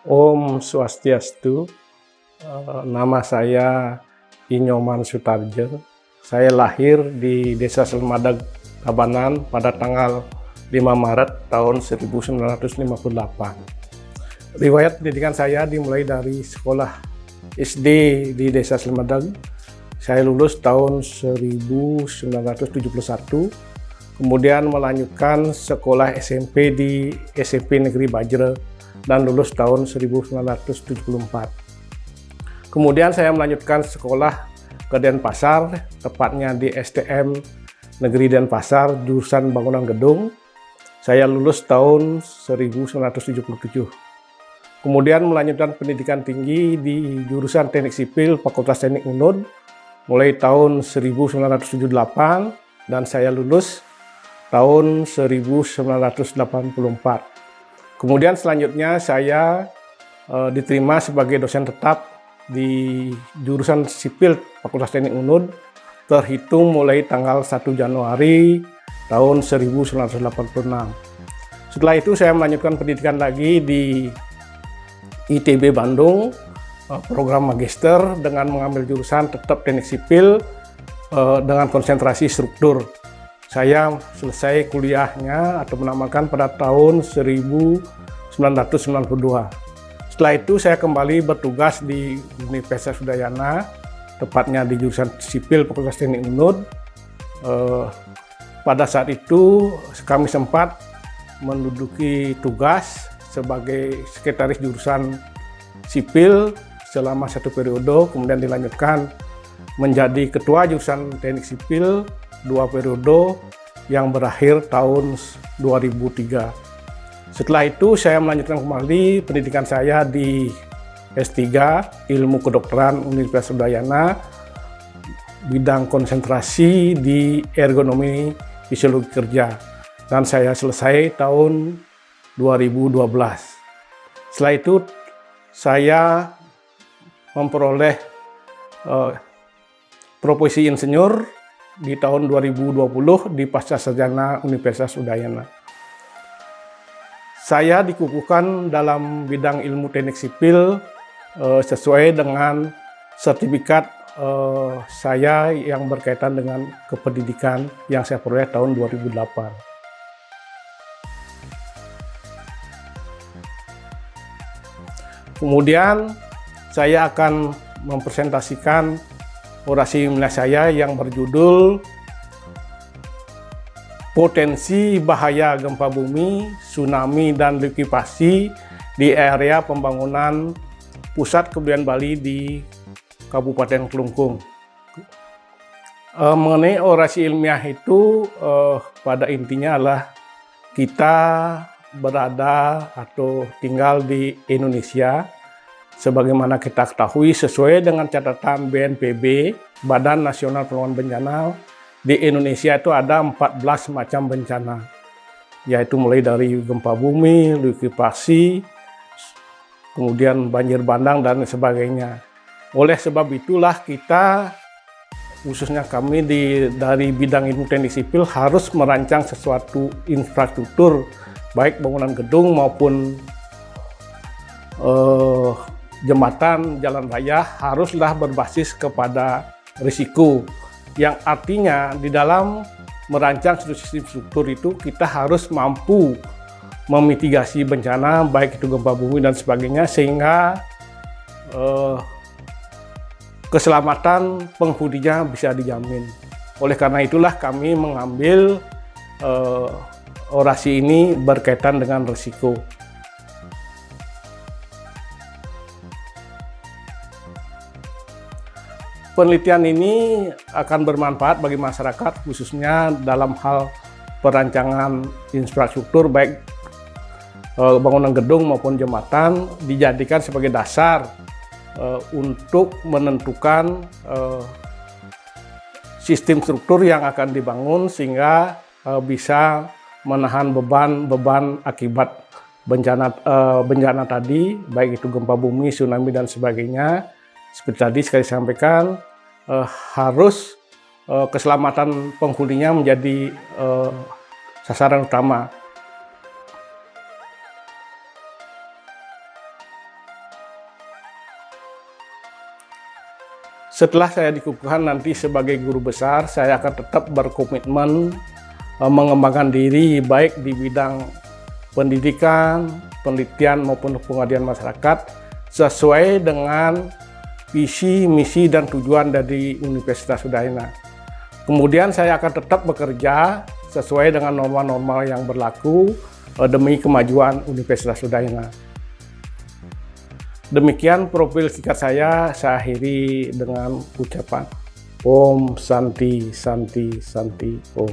Om Swastiastu, nama saya Inyoman Sutarjo. Saya lahir di Desa Selmadag, Tabanan pada tanggal 5 Maret tahun 1958. Riwayat pendidikan saya dimulai dari sekolah SD di Desa Selmadag. Saya lulus tahun 1971, kemudian melanjutkan sekolah SMP di SMP Negeri Bajre dan lulus tahun 1974. Kemudian saya melanjutkan sekolah ke Denpasar, tepatnya di STM Negeri Denpasar, jurusan bangunan gedung. Saya lulus tahun 1977. Kemudian melanjutkan pendidikan tinggi di jurusan Teknik Sipil Fakultas Teknik UNUD mulai tahun 1978 dan saya lulus tahun 1984. Kemudian selanjutnya saya diterima sebagai dosen tetap di jurusan Sipil Fakultas Teknik UNUD terhitung mulai tanggal 1 Januari tahun 1986. Setelah itu saya melanjutkan pendidikan lagi di ITB Bandung, program magister dengan mengambil jurusan tetap teknik sipil dengan konsentrasi struktur. Saya selesai kuliahnya atau menamakan pada tahun 1992. Setelah itu saya kembali bertugas di Universitas Udayana, tepatnya di jurusan sipil Fakultas Teknik UNUD. Pada saat itu kami sempat menduduki tugas sebagai sekretaris jurusan sipil selama 1 periode, kemudian dilanjutkan menjadi ketua jurusan teknik sipil 2 periode yang berakhir tahun 2003. Setelah itu saya melanjutkan kembali pendidikan saya di S3 Ilmu Kedokteran Universitas Udayana, bidang konsentrasi di ergonomi fisiologi kerja, dan saya selesai tahun 2012. Setelah itu saya memperoleh profesi insinyur di tahun 2020 di Pascasarjana Universitas Udayana. Saya dikukuhkan dalam bidang ilmu teknik sipil sesuai dengan sertifikat saya yang berkaitan dengan kependidikan yang saya peroleh tahun 2008. Kemudian saya akan mempresentasikan orasi ilmiah saya yang berjudul Potensi Bahaya Gempa Bumi, Tsunami, dan Likuifasi di Area Pembangunan Pusat Kebudayaan Bali di Kabupaten Kelungkung. Mengenai orasi ilmiah itu pada intinya adalah kita berada atau tinggal di Indonesia. Sebagaimana kita ketahui, sesuai dengan catatan BNPB, Badan Nasional Penanggulangan Bencana, di Indonesia itu ada 14 macam bencana, yaitu mulai dari gempa bumi, likuifasi, kemudian banjir bandang, dan sebagainya. Oleh sebab itulah kita, khususnya kami dari bidang ilmu teknik sipil, harus merancang sesuatu infrastruktur, baik bangunan gedung maupun jembatan, jalan raya, haruslah berbasis kepada risiko. Yang artinya di dalam merancang sistem struktur itu kita harus mampu memitigasi bencana, baik itu gempa bumi dan sebagainya, sehingga keselamatan penghuninya bisa dijamin. Oleh karena itulah kami mengambil orasi ini berkaitan dengan risiko. Penelitian ini akan bermanfaat bagi masyarakat, khususnya dalam hal perancangan infrastruktur, baik bangunan gedung maupun jembatan, dijadikan sebagai dasar untuk menentukan sistem struktur yang akan dibangun sehingga bisa menahan beban akibat bencana tadi, baik itu gempa bumi, tsunami, dan sebagainya. Seperti tadi sekali sampaikan, harus keselamatan penghuninya menjadi sasaran utama. Setelah saya dikukuhkan nanti sebagai guru besar, saya akan tetap berkomitmen mengembangkan diri baik di bidang pendidikan, penelitian maupun pengabdian masyarakat sesuai dengan visi, misi, dan tujuan dari Universitas Udayana. Kemudian saya akan tetap bekerja sesuai dengan norma-norma yang berlaku demi kemajuan Universitas Udayana. Demikian profil singkat saya akhiri dengan ucapan Om Santi Santi Santi Om.